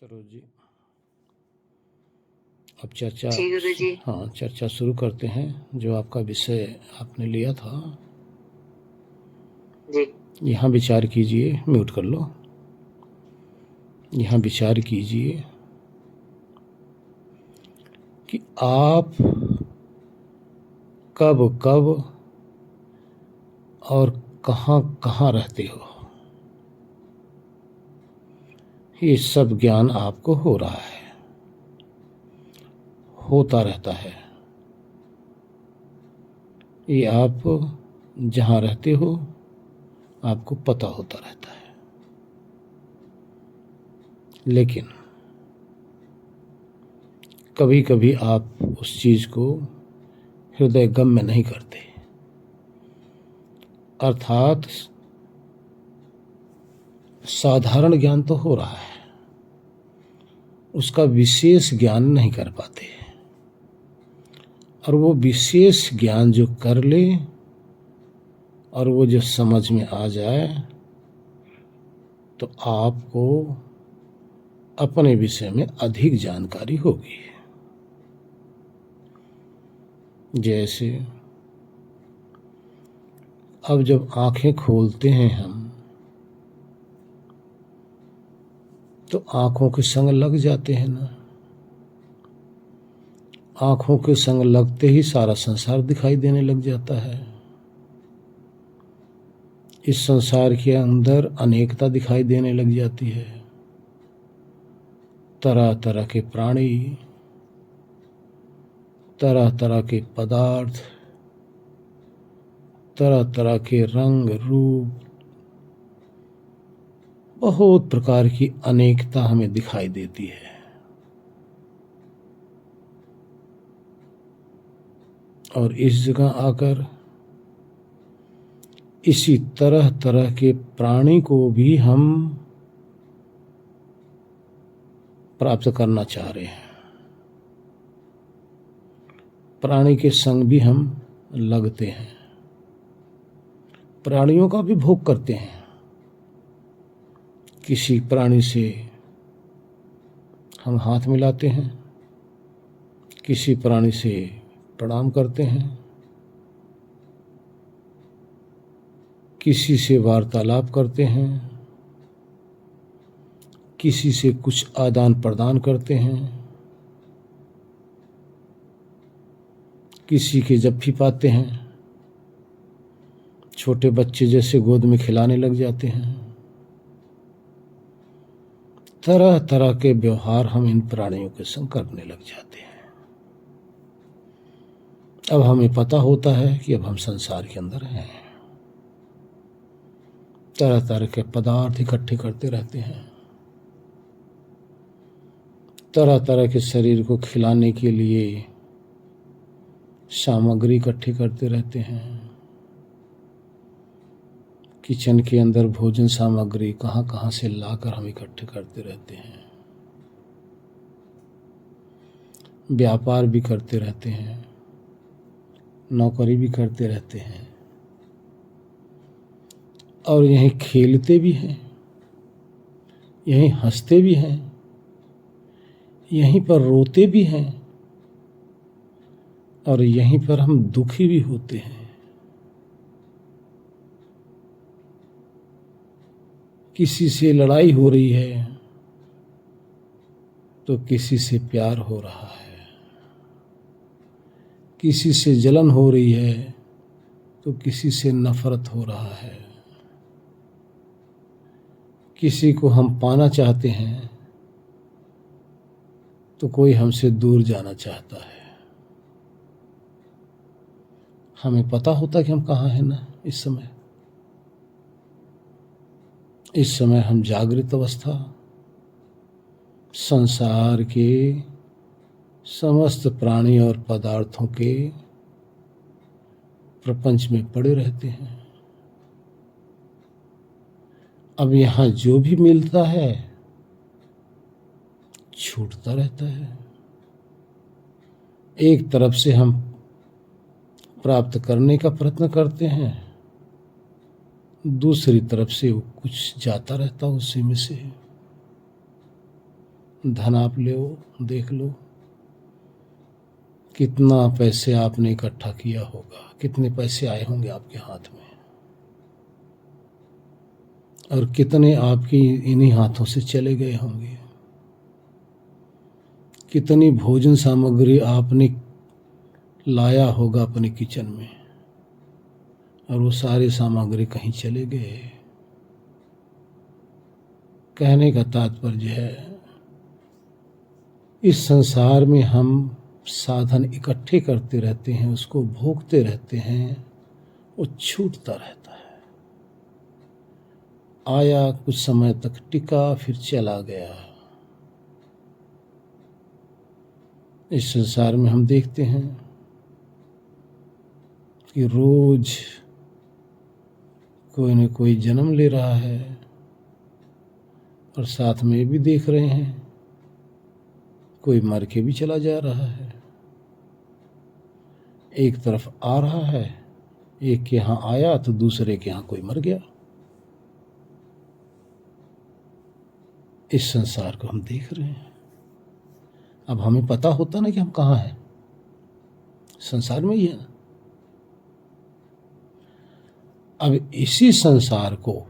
सरोज जी, अब चर्चा जी गुरु जी। चर्चा शुरू करते हैं। जो आपका विषय आपने लिया था, जी यहाँ विचार कीजिए। म्यूट कर लो। यहाँ विचार कीजिए कि आप कब कब और कहाँ कहाँ रहते हो। ये सब ज्ञान आपको हो रहा है, होता रहता है। ये आप जहाँ रहते हो आपको पता होता रहता है, लेकिन कभी कभी आप उस चीज़ को हृदय गम में नहीं करते। अर्थात साधारण ज्ञान तो हो रहा है, उसका विशेष ज्ञान नहीं कर पाते। और वो विशेष ज्ञान जो कर ले और वो जो समझ में आ जाए तो आपको अपने विषय में अधिक जानकारी होगी। जैसे अब जब आंखें खोलते हैं हम तो आंखों के संग लग जाते हैं ना। आंखों के संग लगते ही सारा संसार दिखाई देने लग जाता है। इस संसार के अंदर अनेकता दिखाई देने लग जाती है। तरह तरह के प्राणी, तरह तरह के पदार्थ, तरह तरह के रंग रूप, बहुत प्रकार की अनेकता हमें दिखाई देती है। और इस जगह आकर इसी तरह तरह के प्राणी को भी हम प्राप्त करना चाह रहे हैं। प्राणी के संग भी हम लगते हैं, प्राणियों का भी भोग करते हैं। किसी प्राणी से हम हाथ मिलाते हैं, किसी प्राणी से प्रणाम करते हैं, किसी से वार्तालाप करते हैं, किसी से कुछ आदान प्रदान करते हैं, किसी के जप्फी पाते हैं, छोटे बच्चे जैसे गोद में खिलाने लग जाते हैं। तरह तरह के व्यवहार हम इन प्राणियों के संग करने लग जाते हैं। अब हमें पता होता है कि अब हम संसार के अंदर हैं। तरह तरह के पदार्थ इकट्ठे करते रहते हैं, तरह तरह के शरीर को खिलाने के लिए सामग्री इकट्ठी करते रहते हैं। किचन के अंदर भोजन सामग्री कहाँ कहाँ से लाकर हम इकट्ठे करते रहते हैं। व्यापार भी करते रहते हैं, नौकरी भी करते रहते हैं, और यहीं खेलते भी हैं, यहीं हंसते भी हैं, यहीं पर रोते भी हैं, और यहीं पर हम दुखी भी होते हैं। किसी से लड़ाई हो रही है तो किसी से प्यार हो रहा है, किसी से जलन हो रही है तो किसी से नफरत हो रहा है। किसी को हम पाना चाहते हैं तो कोई हमसे दूर जाना चाहता है। हमें पता होता कि हम कहाँ हैं ना। इस समय हम जागृत अवस्था संसार के समस्त प्राणी और पदार्थों के प्रपंच में पड़े रहते हैं। अब यहाँ जो भी मिलता है छूटता रहता है। एक तरफ से हम प्राप्त करने का प्रयत्न करते हैं, दूसरी तरफ से वो कुछ जाता रहता उसी में से। धन आप लो, देख लो कितना पैसे आपने इकट्ठा किया होगा, कितने पैसे आए होंगे आपके हाथ में, और कितने आपकी इन्हीं हाथों से चले गए होंगे। कितनी भोजन सामग्री आपने लाया होगा अपने किचन में, और वो सारी सामग्री कहीं चले गए। कहने का तात्पर्य है, इस संसार में हम साधन इकट्ठे करते रहते हैं, उसको भोगते रहते हैं, वो छूटता रहता है। आया, कुछ समय तक टिका, फिर चला गया। इस संसार में हम देखते हैं कि रोज कोई न कोई जन्म ले रहा है, और साथ में भी देख रहे हैं कोई मर के भी चला जा रहा है। एक तरफ आ रहा है, एक के यहाँ आया तो दूसरे के यहाँ कोई मर गया। इस संसार को हम देख रहे हैं। अब हमें पता होता ना कि हम कहाँ हैं, संसार में ही है ना। अब इसी संसार को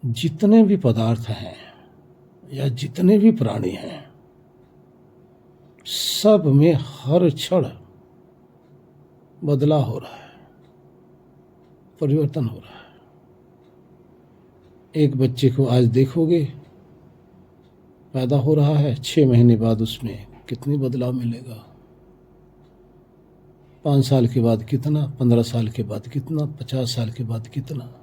जितने भी पदार्थ हैं या जितने भी प्राणी हैं, सब में हर क्षण बदलाव हो रहा है, परिवर्तन हो रहा है। एक बच्चे को आज देखोगे, पैदा हो रहा है, 6 महीने बाद उसमें कितनी बदलाव मिलेगा। 5 साल के बाद कितना, 15 साल के बाद कितना, 50 साल के बाद कितना।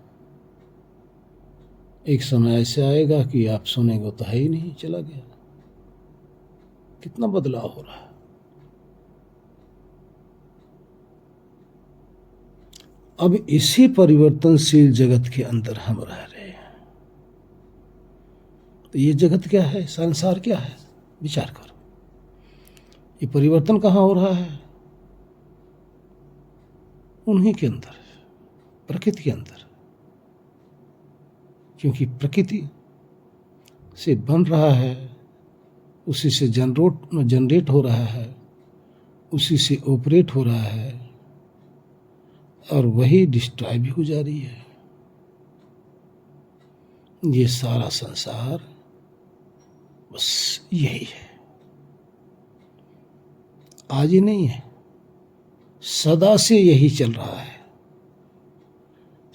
एक समय ऐसे आएगा कि आप सुनेंगे तो है ही नहीं, चला गया। कितना बदलाव हो रहा है। अब इसी परिवर्तनशील जगत के अंदर हम रह रहे हैं। तो ये जगत क्या है, संसार क्या है, विचार करो। ये परिवर्तन कहाँ हो रहा है? उन्हीं के अंदर, प्रकृति के अंदर। क्योंकि प्रकृति से बन रहा है, उसी से जनरेट हो रहा है, उसी से ऑपरेट हो रहा है, और वही डिस्ट्रॉय भी हो जा रही है। ये सारा संसार बस यही है। आज ही नहीं है, सदा से यही चल रहा है।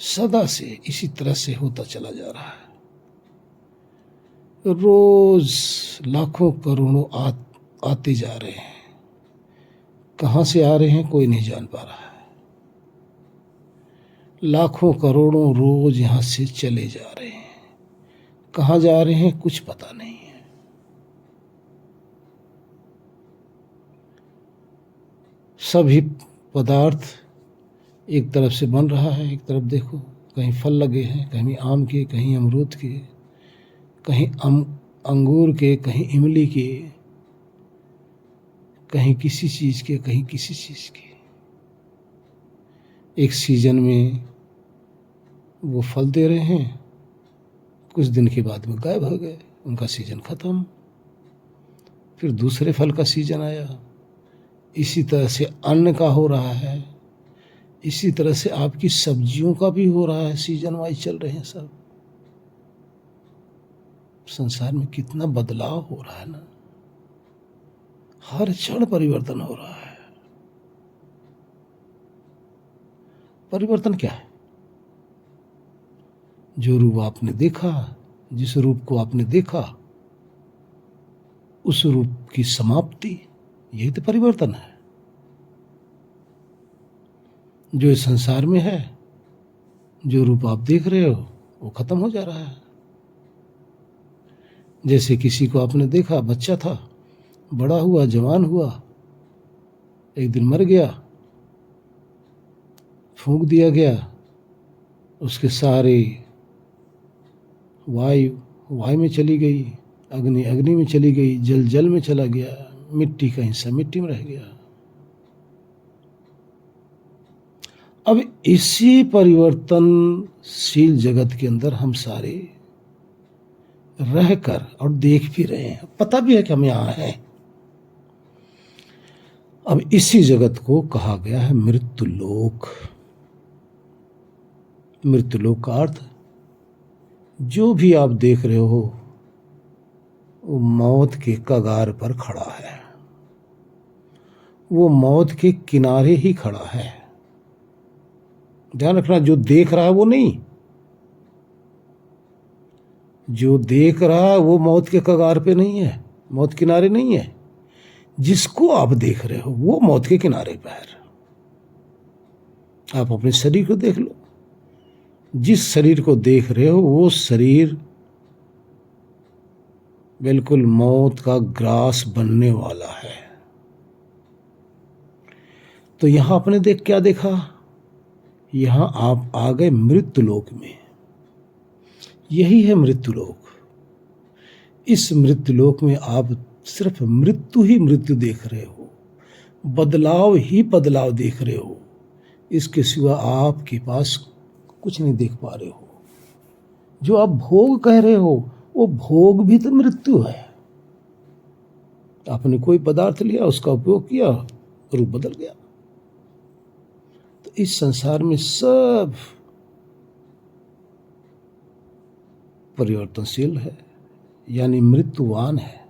सदा से इसी तरह से होता चला जा रहा है। रोज लाखों करोड़ों आते जा रहे हैं। कहाँ से आ रहे हैं कोई नहीं जान पा रहा है। लाखों करोड़ों रोज यहां से चले जा रहे हैं। कहाँ जा रहे हैं कुछ पता नहीं है। सभी पदार्थ एक तरफ से बन रहा है, एक तरफ देखो कहीं फल लगे हैं, कहीं आम के, कहीं अमरूद के, कहीं अंगूर के, कहीं इमली के, कहीं किसी चीज के, कहीं किसी चीज के। एक सीजन में वो फल दे रहे हैं, कुछ दिन के बाद में गायब हो गए, उनका सीजन खत्म। फिर दूसरे फल का सीजन आया। इसी तरह से अन्न का हो रहा है, इसी तरह से आपकी सब्जियों का भी हो रहा है, सीजन वाइज चल रहे हैं सब। संसार में कितना बदलाव हो रहा है ना, हर क्षण परिवर्तन हो रहा है। परिवर्तन क्या है? जो रूप आपने देखा, जिस रूप को आपने देखा, उस रूप की समाप्ति, यही तो परिवर्तन है। जो इस संसार में है, जो रूप आप देख रहे हो, वो खत्म हो जा रहा है। जैसे किसी को आपने देखा, बच्चा था, बड़ा हुआ, जवान हुआ, एक दिन मर गया, फूंक दिया गया, उसके सारे वायु में चली गई, अग्नि में चली गई, जल में चला गया, मिट्टी का हिस्सा मिट्टी में रह गया। अब इसी परिवर्तनशील जगत के अंदर हम सारे रहकर और देख भी रहे हैं, पता भी है कि हम यहाँ हैं। अब इसी जगत को कहा गया है मृत्युलोक। मृत्युलोक का अर्थ जो भी आप देख रहे हो वो मौत के कगार पर खड़ा है, वो मौत के किनारे ही खड़ा है। ध्यान रखना, जो देख रहा है वो नहीं, जो देख रहा है वो मौत के कगार पे नहीं है, मौत किनारे नहीं है। जिसको आप देख रहे हो वो मौत के किनारे पर है। आप अपने शरीर को देख लो, जिस शरीर को देख रहे हो वो शरीर बिल्कुल मौत का ग्रास बनने वाला है। तो यहां आपने क्या देखा, यहां आप आ गए मृत्युलोक में। यही है मृत्युलोक। इस मृत्युलोक में आप सिर्फ मृत्यु ही मृत्यु देख रहे हो, बदलाव ही बदलाव देख रहे हो। इसके सिवा आपके पास कुछ नहीं देख पा रहे हो। जो आप भोग कह रहे हो वो भोग भी तो मृत्यु है। आपने कोई पदार्थ लिया, उसका उपयोग किया, रूप बदल गया। तो इस संसार में सब परिवर्तनशील है, यानी मृत्युवान है,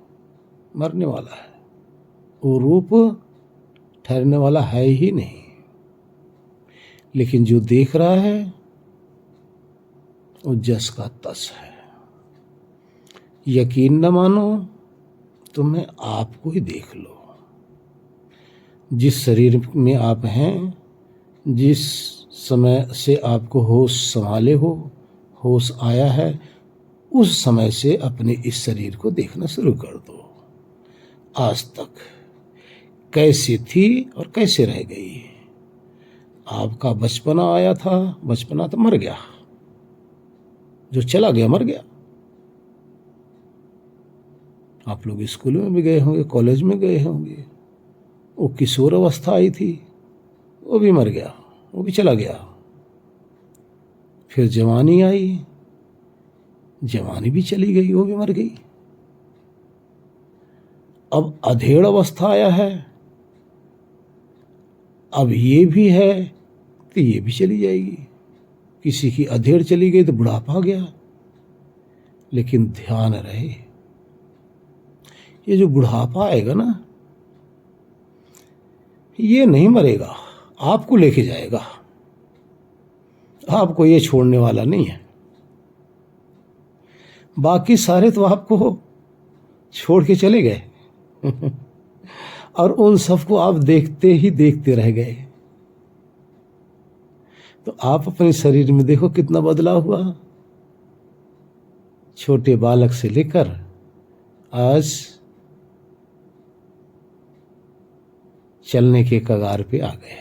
मरने वाला है। वो रूप ठहरने वाला है ही नहीं। लेकिन जो देख रहा है वो जस का तस है। यकीन न मानो, तुम्हें आपको ही देख लो। जिस शरीर में आप हैं, जिस समय से आपको होश संभाले हो, होश आया है, उस समय से अपने इस शरीर को देखना शुरू कर दो। आज तक कैसी थी और कैसे रह गई। आपका बचपना आया था, बचपना तो मर गया, जो चला गया मर गया। आप लोग स्कूल में भी गए होंगे, कॉलेज में गए होंगे। वो किशोर अवस्था आई थी, वो भी मर गया, वो भी चला गया। फिर जवानी आई, जवानी भी चली गई, वो भी मर गई। अब अधेड़ अवस्था आया है, अब ये भी है तो ये भी चली जाएगी। किसी की अधेड़ चली गई तो बुढ़ापा आ गया। लेकिन ध्यान रहे, ये जो बुढ़ापा आएगा ना, ये नहीं मरेगा, आपको लेके जाएगा। आपको ये छोड़ने वाला नहीं है। बाकी सारे तो आपको छोड़ के चले गए और उन सबको आप देखते ही देखते रह गए। तो आप अपने शरीर में देखो कितना बदलाव हुआ। छोटे बालक से लेकर आज चलने के कगार पे आ गए।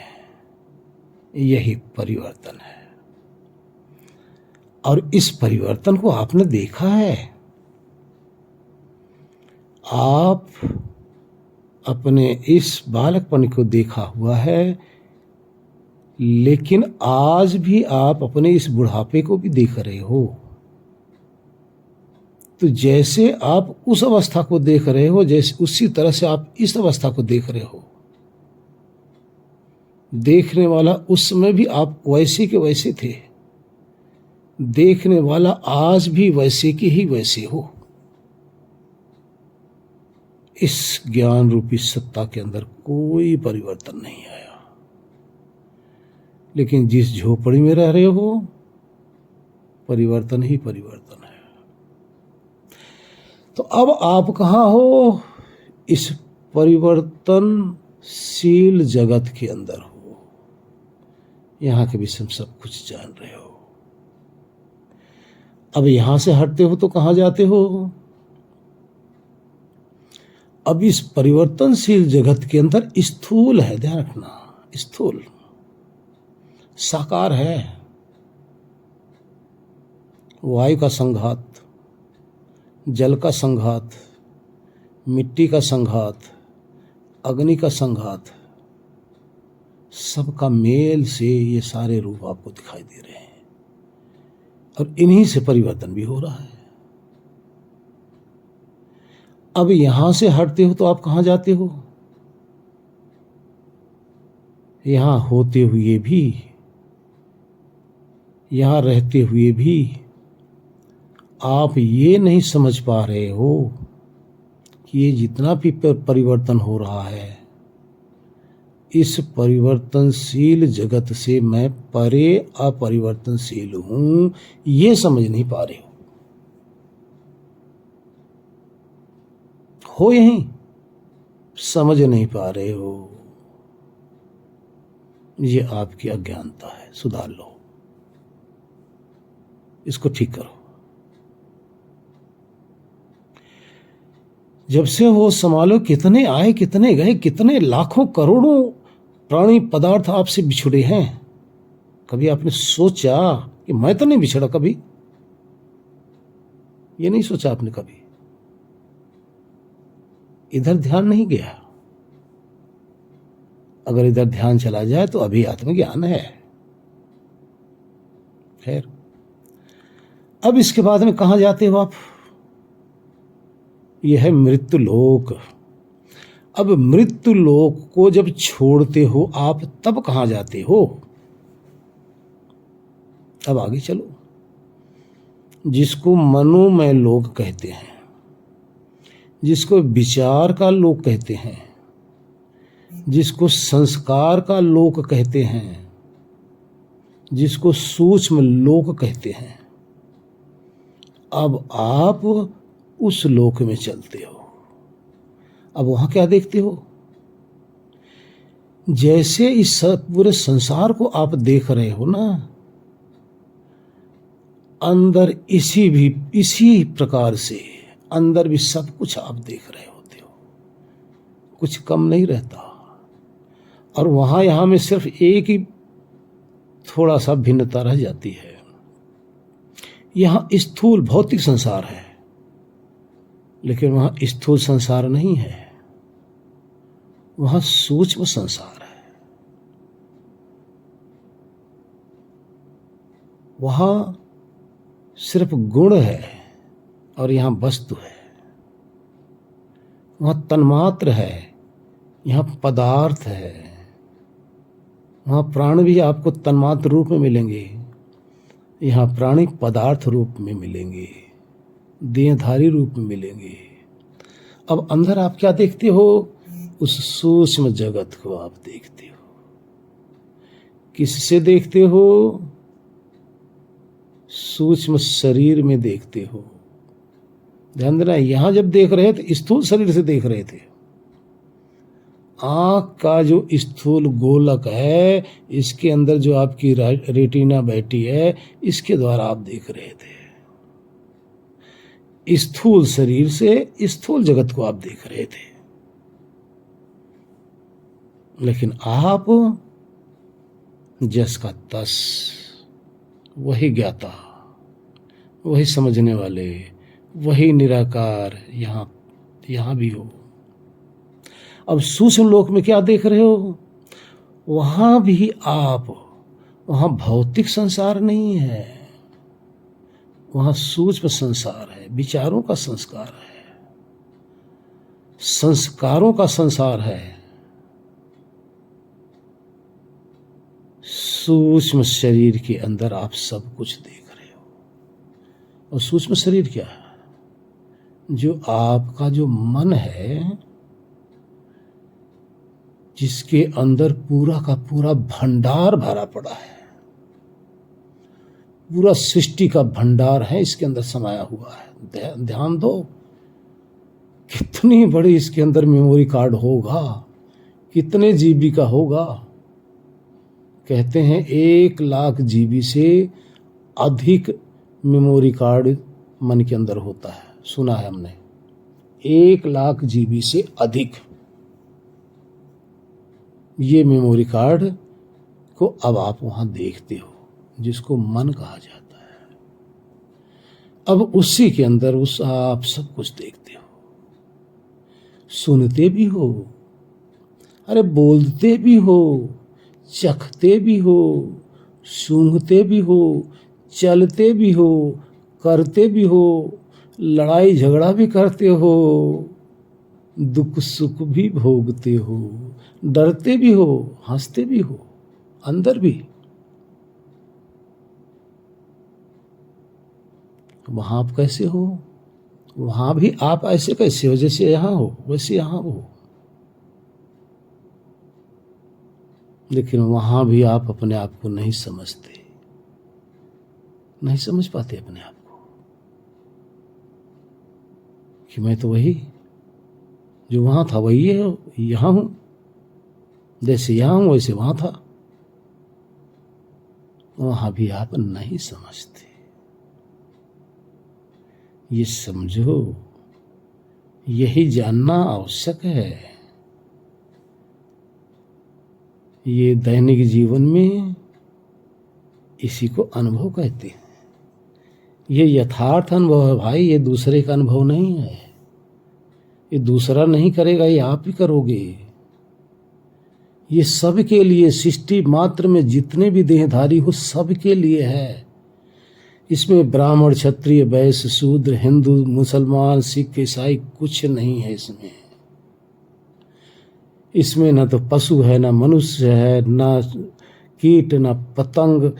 यही परिवर्तन है। और इस परिवर्तन को आपने देखा है। आप अपने इस बालकपन को देखा हुआ है, लेकिन आज भी आप अपने इस बुढ़ापे को भी देख रहे हो। तो जैसे आप उस अवस्था को देख रहे हो, जैसे उसी तरह से आप इस अवस्था को देख रहे हो। देखने वाला उस समय भी आप वैसे के वैसे थे, देखने वाला आज भी वैसे के ही वैसे हो। इस ज्ञान रूपी सत्ता के अंदर कोई परिवर्तन नहीं आया। लेकिन जिस झोपड़ी में रह रहे हो, परिवर्तन ही परिवर्तन है। तो अब आप कहाँ हो? इस परिवर्तनशील जगत के अंदर हो। यहां के विषय में सब कुछ जान रहे हो। अब यहां से हटते हो तो कहां जाते हो? अब इस परिवर्तनशील जगत के अंदर स्थूल है, ध्यान रखना, स्थूल साकार है। वायु का संघात, जल का संघात, मिट्टी का संघात, अग्नि का संघात, सबका मेल से ये सारे रूप आपको दिखाई दे रहे हैं। और इन्हीं से परिवर्तन भी हो रहा है। अब यहां से हटते हो तो आप कहां जाते हो? यहां होते हुए भी, यहां रहते हुए भी आप ये नहीं समझ पा रहे हो कि ये जितना भी परिवर्तन हो रहा है, इस परिवर्तनशील जगत से मैं परे अपरिवर्तनशील हूं, ये समझ नहीं पा रहे हो यहीं समझ नहीं पा रहे हो। ये आपकी अज्ञानता है, सुधार लो, इसको ठीक करो। जब से हो संभालो, कितने आए कितने गए, कितने लाखों करोड़ों प्राणी पदार्थ आपसे बिछुड़े हैं। कभी आपने सोचा कि मैं तो नहीं बिछड़ा? कभी ये नहीं सोचा आपने? कभी इधर ध्यान नहीं गया। अगर इधर ध्यान चला जाए तो अभी आत्मज्ञान है। खैर, अब इसके बाद में कहां जाते हो आप? यह है मृत्यु लोक। अब मृत्यु लोक को जब छोड़ते हो आप, तब कहां जाते हो? अब आगे चलो। जिसको मनोमय लोक कहते हैं, जिसको विचार का लोक कहते हैं, जिसको संस्कार का लोक कहते हैं, जिसको सूक्ष्म लोक कहते हैं, अब आप उस लोक में चलते हो। अब वहां क्या देखते हो? जैसे इस पूरे संसार को आप देख रहे हो ना, अंदर इसी प्रकार से अंदर भी सब कुछ आप देख रहे होते हो, कुछ कम नहीं रहता। और वहां यहां में सिर्फ एक ही थोड़ा सा भिन्नता रह जाती है। यहां स्थूल भौतिक संसार है, लेकिन वहां स्थूल संसार नहीं है, वहां सूक्ष्म संसार है। वहां सिर्फ गुण है और यहां वस्तु है। वहां तन्मात्र है, यहां पदार्थ है। वहां प्राण भी आपको तन्मात्र रूप में मिलेंगे, यहां प्राणी पदार्थ रूप में मिलेंगे, देहधारी रूप में मिलेंगे। अब अंदर आप क्या देखते हो? उस सूक्ष्म जगत को आप देखते हो। किससे देखते हो? सूक्ष्म शरीर में देखते हो। ध्यान देना, यहां जब देख रहे थे स्थूल शरीर से देख रहे थे। आंख का जो स्थूल गोलक है, इसके अंदर जो आपकी रेटिना बैठी है, इसके द्वारा आप देख रहे थे। स्थूल शरीर से स्थूल जगत को आप देख रहे थे। लेकिन आप जस का तस, वही ज्ञाता, वही समझने वाले, वही निराकार यहां भी हो। अब सूक्ष्म लोक में क्या देख रहे हो? वहां भी आप, वहां भौतिक संसार नहीं है, वहां सूक्ष्म संसार है, विचारों का संस्कार है, संस्कारों का संसार है। सूक्ष्म शरीर के अंदर आप सब कुछ देख रहे हो। और सूक्ष्म शरीर क्या है? जो आपका जो मन है, जिसके अंदर पूरा का पूरा भंडार भरा पड़ा है, पूरा सृष्टि का भंडार है इसके अंदर समाया हुआ है। ध्यान दो, कितनी बड़ी इसके अंदर मेमोरी कार्ड होगा, कितने जीबी का होगा। कहते हैं 1,00,000 जीबी से अधिक मेमोरी कार्ड मन के अंदर होता है, सुना है हमने। 1,00,000 जीबी से अधिक ये मेमोरी कार्ड को अब आप वहां देखते हो, जिसको मन कहा जाता है। अब उसी के अंदर आप सब कुछ देखते हो, सुनते भी हो, अरे बोलते भी हो, चखते भी हो, सूंघते भी हो, चलते भी हो, करते भी हो, लड़ाई झगड़ा भी करते हो, दुख सुख भी भोगते हो, डरते भी हो, हंसते भी हो, अंदर भी। वहां आप कैसे हो? वहां भी आप ऐसे कैसे हो? जैसे यहां हो वैसे यहां हो। लेकिन वहां भी आप अपने आप को नहीं समझते, नहीं समझ पाते अपने आप को कि मैं तो वही जो वहां था वही है, यहां हूं। जैसे यहां हूं वैसे वहां था। वहां भी आप नहीं समझते। ये समझो, यही जानना आवश्यक है। ये दैनिक जीवन में इसी को अनुभव कहते हैं। ये यथार्थ अनुभव है भाई, ये दूसरे का अनुभव नहीं है। ये दूसरा नहीं करेगा, ये आप ही करोगे। ये सबके लिए, सृष्टि मात्र में जितने भी देहधारी हो सबके लिए है। इसमें ब्राह्मण क्षत्रिय वैश्य शूद्र हिंदू मुसलमान सिख ईसाई कुछ नहीं है। इसमें न तो पशु है, न मनुष्य है, न कीट, न पतंग,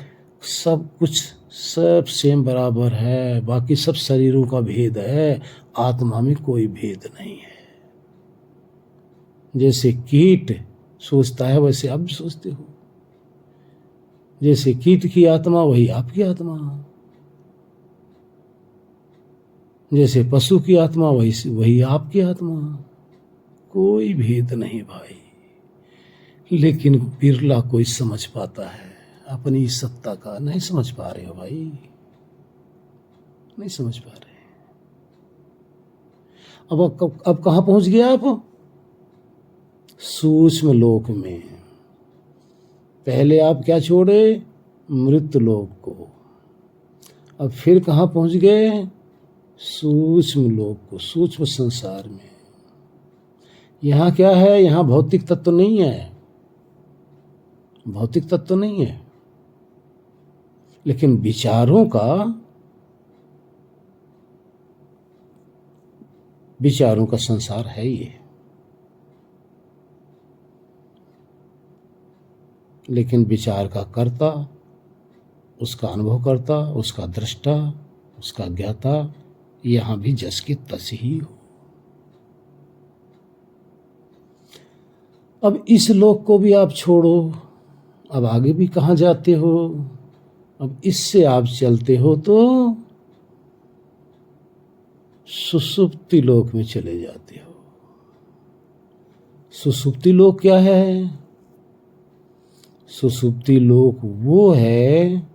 सब कुछ सब सेम बराबर है। बाकी सब शरीरों का भेद है, आत्मा में कोई भेद नहीं है। जैसे कीट सोचता है वैसे आप भी सोचते हो। जैसे कीट की आत्मा वही आपकी आत्मा, जैसे पशु की आत्मा वही आपकी आत्मा। कोई भेद नहीं भाई। लेकिन बिरला कोई समझ पाता है अपनी सत्ता का। नहीं समझ पा रहे हो भाई, नहीं समझ पा रहे। अब कहां पहुंच गया आप? सूक्ष्म लोक में। पहले आप क्या छोड़े? मृत लोक को। अब फिर कहां पहुंच गए? सूक्ष्म लोक को, सूक्ष्म संसार में। यहां क्या है? यहां भौतिक तत्व नहीं है, भौतिक तत्व नहीं है, लेकिन विचारों का संसार है ये। लेकिन विचार का कर्ता, उसका अनुभव करता, उसका दृष्टा, उसका ज्ञाता यहां भी जस की तस ही हो। अब इस लोक को भी आप छोड़ो, अब आगे भी कहां जाते हो? अब इससे आप चलते हो तो सुसुप्ति लोक में चले जाते हो। सुसुप्ति लोक क्या है? सुसुप्ति लोक वो है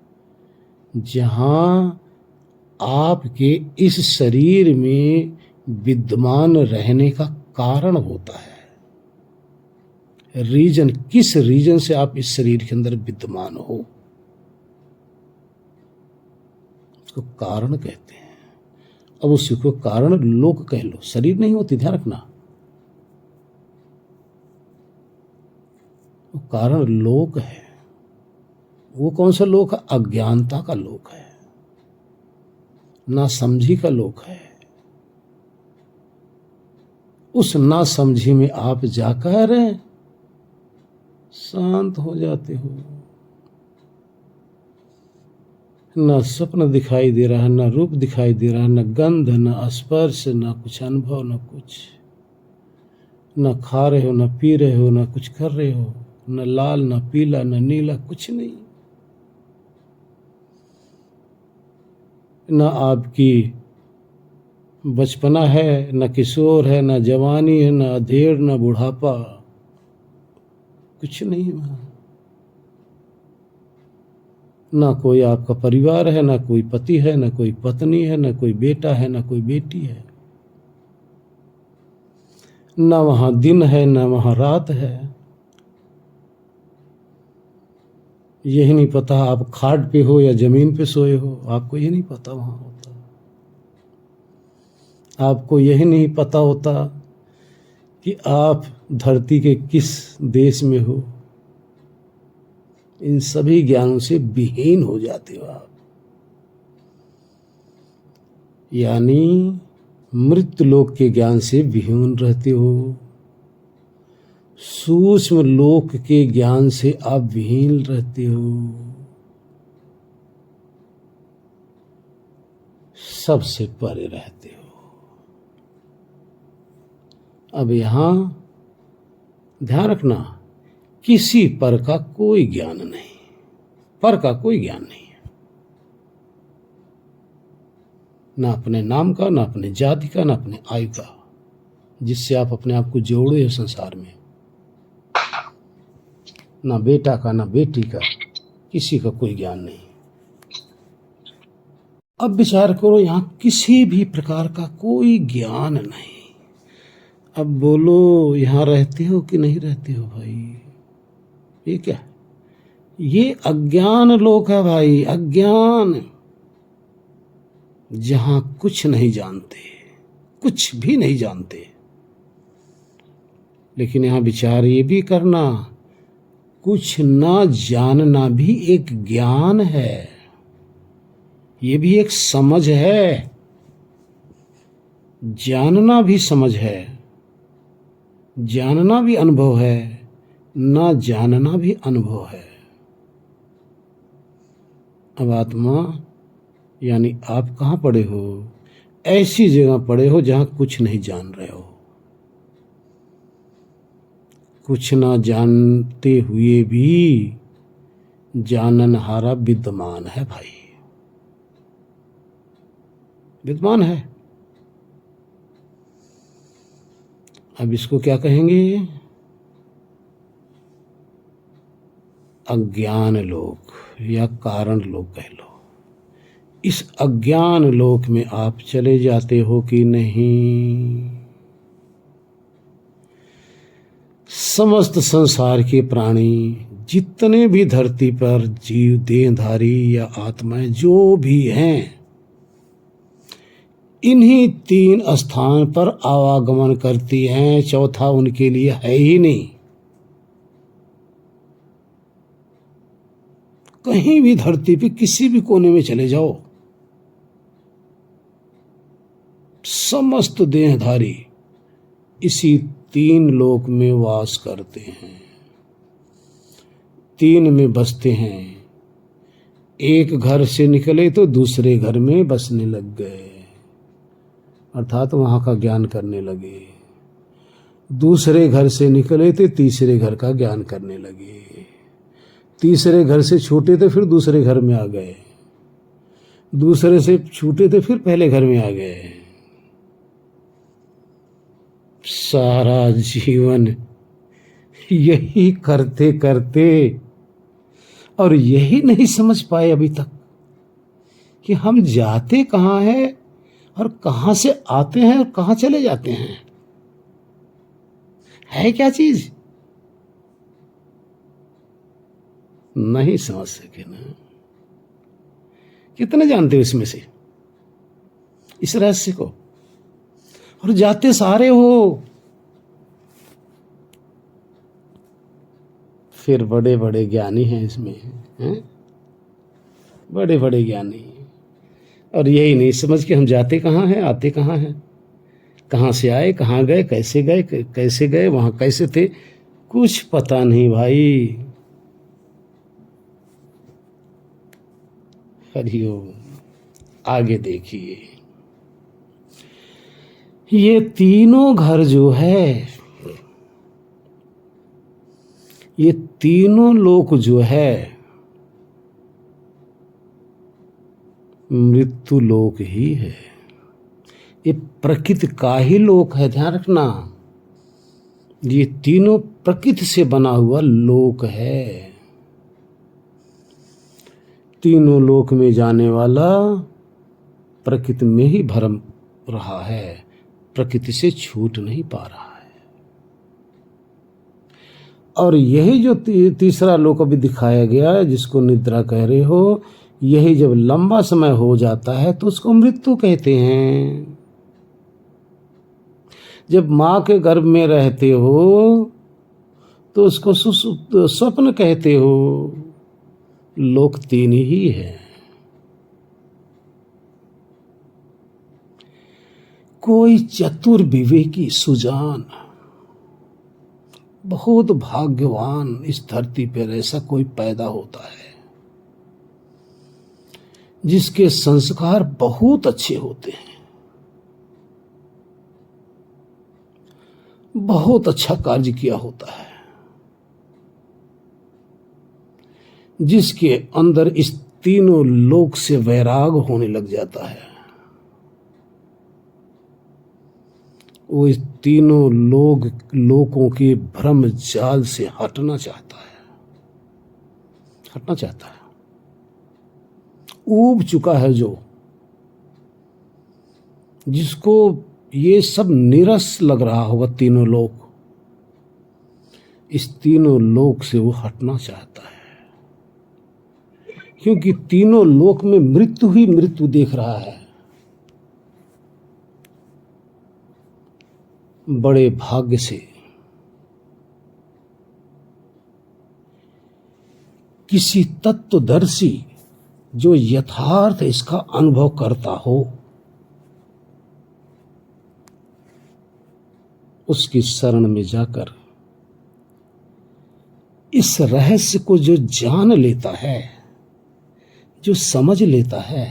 जहां आपके इस शरीर में विद्यमान रहने का कारण होता है। रीजन, किस रीजन से आप इस शरीर के अंदर विद्यमान हो, उसको कारण कहते हैं। अब उसी को कारण लोक कह लो, शरीर नहीं होती, ध्यान रखना। वो कारण लोक है। वो कौन सा लोक है? अज्ञानता का लोक है, ना समझी का लोक है। उस ना समझी में आप जाकर शांत हो जाते हो। न स्वप्न दिखाई दे रहा है, न रूप दिखाई दे रहा है, न गंध, न स्पर्श, न कुछ अनुभव, न कुछ। न खा रहे हो, न पी रहे हो, न कुछ कर रहे हो, न लाल, न पीला, न नीला, कुछ नहीं। न आपकी बचपना है, न किशोर है, न जवानी है, न अधेड़, न बुढ़ापा, कुछ नहीं वहां। ना कोई आपका परिवार है, ना कोई पति है, ना कोई पत्नी है, ना कोई बेटा है, ना कोई बेटी है। ना वहां दिन है, ना वहां रात है। यही नहीं पता आप खाट पे हो या जमीन पे सोए हो, आपको यही नहीं पता वहां होता। आपको यही नहीं पता होता कि आप धरती के किस देश में हो। इन सभी ज्ञानों से विहीन हो जाते हो आप। यानी मृत्यु लोक के ज्ञान से विहीन रहते हो, सूक्ष्म लोक के ज्ञान से आप विहीन रहते हो, सबसे परे रहते हो। अब यहां ध्यान रखना, किसी पर का कोई ज्ञान नहीं, पर का कोई ज्ञान नहीं है, ना अपने नाम का, ना अपने जाति का, ना अपने आयु का, जिससे आप अपने आप को जोड़े हो संसार में। ना बेटा का, ना बेटी का, किसी का कोई ज्ञान नहीं। अब विचार करो, यहां किसी भी प्रकार का कोई ज्ञान नहीं। अब बोलो, यहां रहते हो कि नहीं रहते हो भाई? ये क्या है? ये अज्ञान लोक है भाई, अज्ञान, जहां कुछ नहीं जानते, कुछ भी नहीं जानते। लेकिन यहां विचार ये भी करना, कुछ ना जानना भी एक ज्ञान है, ये भी एक समझ है। जानना भी समझ है, जानना भी अनुभव है, ना जानना भी अनुभव है। अब आत्मा यानी आप कहाँ पड़े हो? ऐसी जगह पड़े हो जहां कुछ नहीं जान रहे हो। कुछ ना जानते हुए भी जाननहारा विद्यमान है भाई, विद्यमान है। अब इसको क्या कहेंगे? अज्ञान लोक या कारण लोक कह लो। इस अज्ञान लोक में आप चले जाते हो कि नहीं? समस्त संसार के प्राणी, जितने भी धरती पर जीव, देहधारी या आत्माएं जो भी हैं, इन्हीं तीन स्थान पर आवागमन करती हैं, चौथा उनके लिए है ही नहीं। कहीं भी धरती पे किसी भी कोने में चले जाओ, समस्त देहधारी इसी तीन लोक में वास करते हैं, तीन में बसते हैं। एक घर से निकले तो दूसरे घर में बसने लग गए, अर्थात वहां का ज्ञान करने लगे। दूसरे घर से निकले तो तीसरे घर का ज्ञान करने लगे। तीसरे घर से छूटे तो फिर दूसरे घर में आ गए, दूसरे से छूटे तो फिर पहले घर में आ गए। सारा जीवन यही करते करते, और यही नहीं समझ पाए अभी तक कि हम जाते कहाँ हैं और कहाँ से आते हैं और कहाँ चले जाते हैं। है क्या चीज? नहीं समझ सके ना। कितने जानते हो इसमें से, इस रहस्य को? और जाते सारे हो। फिर बड़े बड़े ज्ञानी हैं इसमें, हैं? बड़े बड़े ज्ञानी, और यही नहीं समझ के हम जाते कहाँ हैं, आते कहाँ हैं, कहाँ से आए, कहाँ गए, कैसे गए, वहां कैसे थे, कुछ पता नहीं भाई। हरिओम। आगे देखिए, ये तीनों घर जो है, ये तीनों लोक जो है, मृत्यु लोक ही है। ये प्रकृति का ही लोक है, ध्यान रखना। ये तीनों प्रकृति से बना हुआ लोक है। तीनों लोक में जाने वाला प्रकृति में ही भरम रहा है, प्रकृति से छूट नहीं पा रहा है। और यही जो तीसरा लोक अभी दिखाया गया है, जिसको निद्रा कह रहे हो, यही जब लंबा समय हो जाता है तो उसको मृत्यु कहते हैं। जब मां के गर्भ में रहते हो तो उसको स्वप्न कहते हो। लोक तीन ही है। कोई चतुर विवेकी सुजान, बहुत भाग्यवान इस धरती पर ऐसा कोई पैदा होता है जिसके संस्कार बहुत अच्छे होते हैं, बहुत अच्छा कार्य किया होता है, जिसके अंदर इस तीनों लोक से वैराग होने लग जाता है। वो इस तीनों लोकों के भ्रम जाल से हटना चाहता है, ऊब चुका है जो, जिसको ये सब नीरस लग रहा होगा तीनों लोक, इस तीनों लोक से वो हटना चाहता है, क्योंकि तीनों लोक में मृत्यु ही मृत्यु देख रहा है। बड़े भाग्य से किसी तत्वदर्शी जो यथार्थ इसका अनुभव करता हो, उसकी शरण में जाकर इस रहस्य को जो जान लेता है, जो समझ लेता है,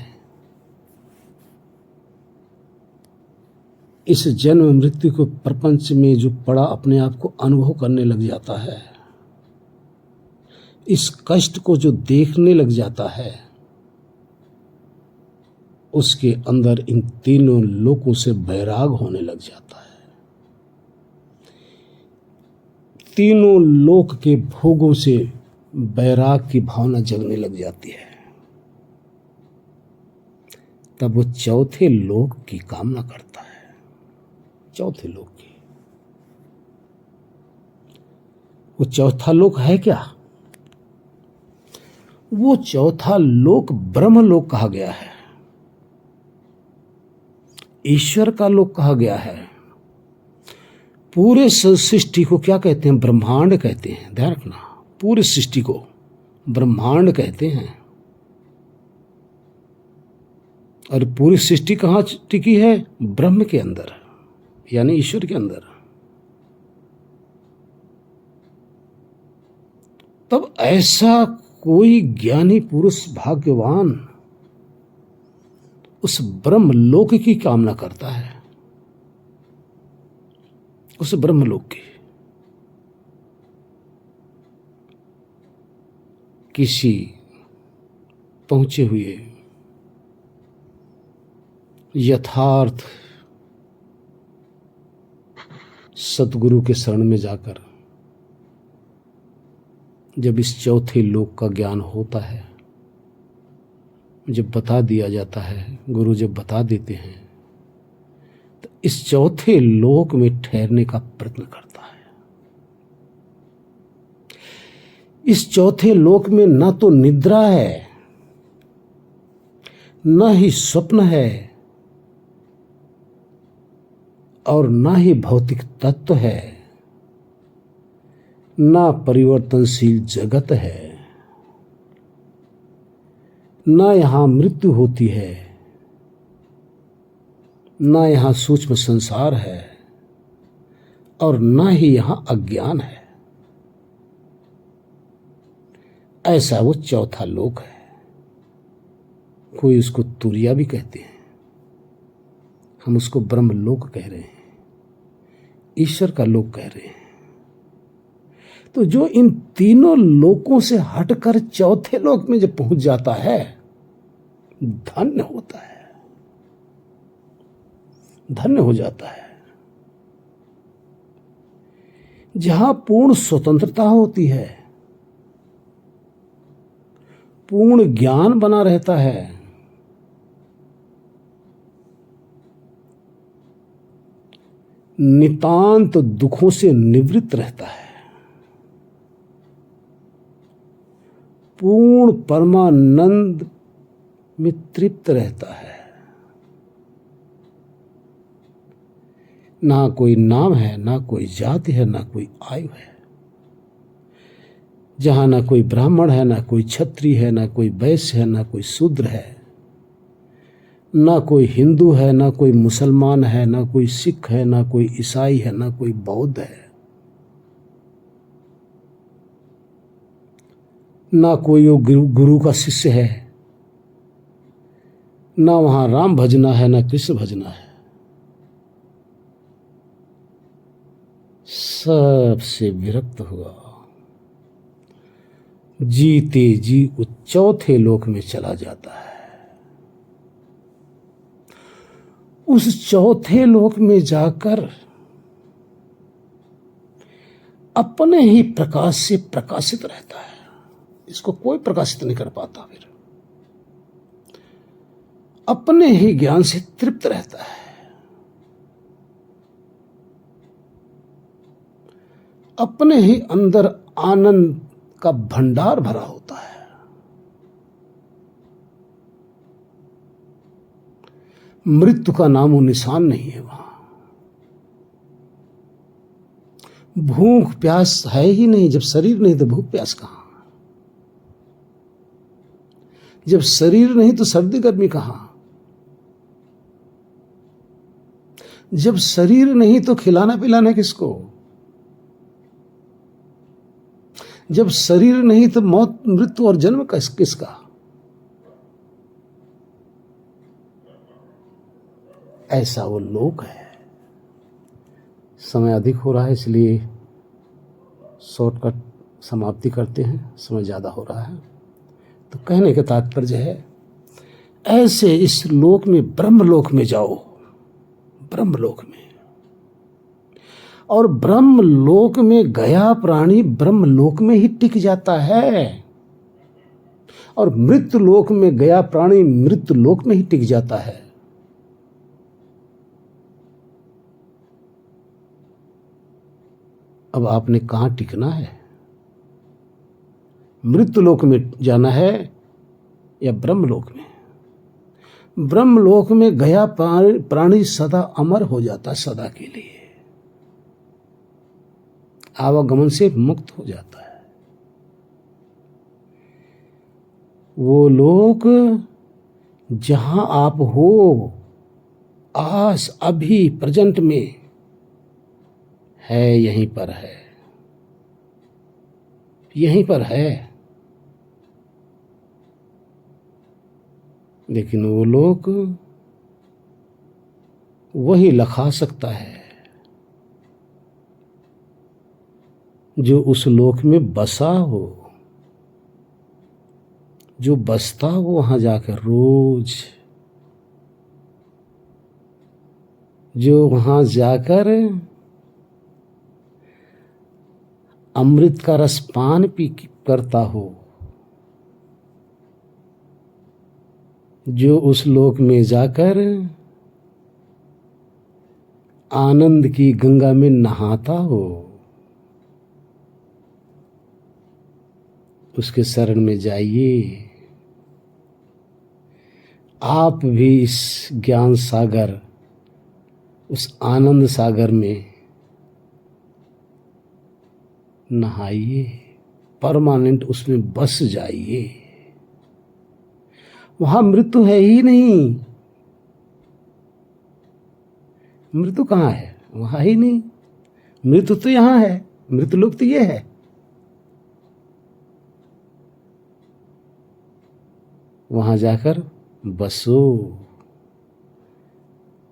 इस जन्म मृत्यु को प्रपंच में जो पड़ा अपने आप को अनुभव करने लग जाता है, इस कष्ट को जो देखने लग जाता है, उसके अंदर इन तीनों लोकों से वैराग होने लग जाता है। तीनों लोक के भोगों से वैराग की भावना जगने लग जाती है। तब वो चौथे लोक की कामना करता है, चौथे लोक की। वो चौथा लोक है क्या? वो चौथा लोक ब्रह्मलोक कहा गया है, ईश्वर का लोक कहा गया है। पूरे सृष्टि को क्या कहते हैं? ब्रह्मांड कहते हैं। ध्यान रखना, पूरी सृष्टि को ब्रह्मांड कहते हैं। और पूरी सृष्टि कहाँ टिकी है? ब्रह्म के अंदर, यानी ईश्वर के अंदर। तब ऐसा कोई ज्ञानी पुरुष भाग्यवान उस ब्रह्मलोक की कामना करता है, उस ब्रह्मलोक की। किसी पहुंचे हुए यथार्थ सतगुरु के शरण में जाकर जब इस चौथे लोक का ज्ञान होता है, जब बता दिया जाता है, गुरु जब बता देते हैं, तो इस चौथे लोक में ठहरने का प्रयत्न करता है। इस चौथे लोक में न तो निद्रा है, न ही स्वप्न है, और न ही भौतिक तत्व है, न परिवर्तनशील जगत है, न यहां मृत्यु होती है, न यहां सूक्ष्म संसार है, और न ही यहां अज्ञान है। ऐसा वो चौथा लोक है। कोई उसको तुरिया भी कहते हैं, हम उसको ब्रह्मलोक कह रहे हैं, ईश्वर का लोक कह रहे हैं। तो जो इन तीनों लोकों से हटकर चौथे लोक में जब पहुंच जाता है, धन्य होता है, धन्य हो जाता है। जहां पूर्ण स्वतंत्रता होती है, पूर्ण ज्ञान बना रहता है, नितांत दुखों से निवृत्त रहता है, पूर्ण परमानंद में तृप्त रहता है। ना कोई नाम है, ना कोई जाति है, ना कोई आयु है। जहां ना कोई ब्राह्मण है, ना कोई क्षत्रिय है, ना कोई वैश्य है, ना कोई शूद्र है, ना कोई हिंदू है, ना कोई मुसलमान है, ना कोई सिख है, ना कोई ईसाई है, ना कोई बौद्ध है, ना कोई वो गुरु का शिष्य है, ना वहां राम भजना है, ना कृष्ण भजना है। सबसे विरक्त हुआ, जीते जी वो चौथे लोक में चला जाता है। उस चौथे लोक में जाकर अपने ही प्रकाश से प्रकाशित रहता है। इसको कोई प्रकाशित नहीं कर पाता। फिर अपने ही ज्ञान से तृप्त रहता है, अपने ही अंदर आनंद का भंडार भरा होता है। मृत्यु का नामो निशान नहीं है वहां। भूख प्यास है ही नहीं। जब शरीर नहीं तो भूख प्यास कहां? जब शरीर नहीं तो सर्दी गर्मी कहां? जब शरीर नहीं तो खिलाना पिलाना किसको? जब शरीर नहीं तो मौत मृत्यु और जन्म किसका? ऐसा वो लोक है। समय अधिक हो रहा है, इसलिए शॉर्टकट समाप्ति करते हैं। समय ज्यादा हो रहा है। तो कहने का तात्पर्य है, ऐसे इस लोक में, ब्रह्मलोक में जाओ, ब्रह्मलोक में। और ब्रह्मलोक में गया प्राणी ब्रह्मलोक में ही टिक जाता है, और मृत्यु लोक में गया प्राणी मृत्यु लोक में ही टिक जाता है। अब आपने कहां टिकना है? मृत्यु लोक में जाना है या ब्रह्मलोक में? ब्रह्मलोक में गया प्राणी सदा अमर हो जाता, सदा के लिए आवागमन से मुक्त हो जाता है। वो लोक जहां आप हो, आज अभी प्रेजेंट में है, यहीं पर है, यहीं पर है। लेकिन वो लोक वही लखा सकता है जो उस लोक में बसा हो, जो बसता हो वहां जाकर रोज, जो वहां जाकर अमृत का रस पान पी करता हो, जो उस लोक में जाकर आनंद की गंगा में नहाता हो, उसके शरण में जाइए। आप भी इस ज्ञान सागर, उस आनंद सागर में नहाइए, परमानेंट उसमें बस जाइए। वहां मृत्यु है ही नहीं। मृत्यु कहां है? वहां ही नहीं। मृत्यु तो यहां है, मृत्यु लोक तो ये है। वहां जाकर बसो,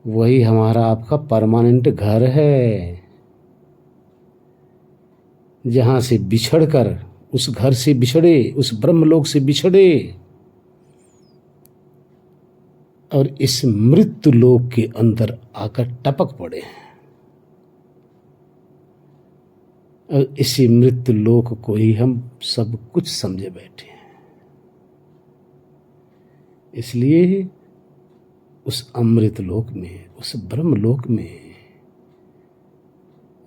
वही हमारा आपका परमानेंट घर है। जहां से बिछड़कर, उस घर से बिछड़े, उस ब्रह्मलोक से बिछड़े और इस मृत्यु लोक के अंदर आकर टपक पड़े हैं, और इसी मृत्यु लोक को ही हम सब कुछ समझे बैठे हैं। इसलिए उस अमृत लोक में, उस ब्रह्म लोक में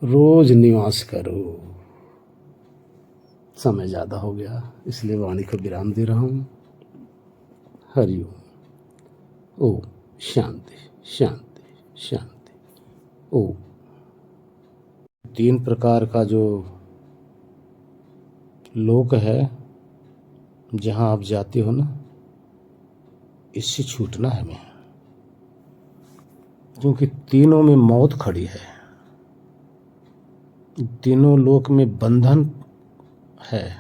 रोज निवास करो। समय ज्यादा हो गया, इसलिए वाणी को विराम दे रहा हूं। हरिओम। ओम शांति शांति शांति। ओम। 3 प्रकार का जो लोक है जहां आप जाते हो ना, इससे छूटना है हमें। क्योंकि तीनों में मौत खड़ी है, तीनों लोक में बंधन है।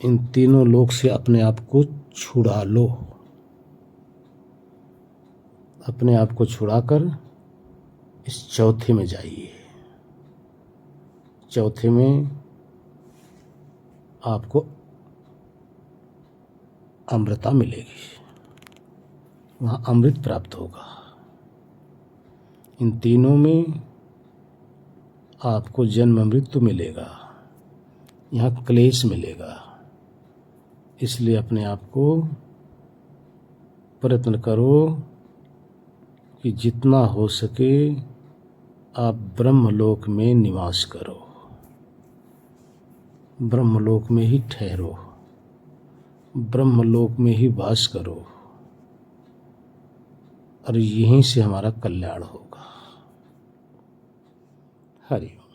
इन तीनों लोक से अपने आप को छुड़ा लो। अपने आप को छुड़ाकर इस चौथे में जाइए। चौथे में आपको अमृता मिलेगी, वहाँ अमृत प्राप्त होगा। इन तीनों में आपको जन्म मृत्यु मिलेगा, यहाँ क्लेश मिलेगा। इसलिए अपने आप को प्रयत्न करो कि जितना हो सके आप ब्रह्मलोक में निवास करो, ब्रह्मलोक में ही ठहरो, ब्रह्मलोक में ही वास करो, और यहीं से हमारा कल्याण होगा। हरि ओम।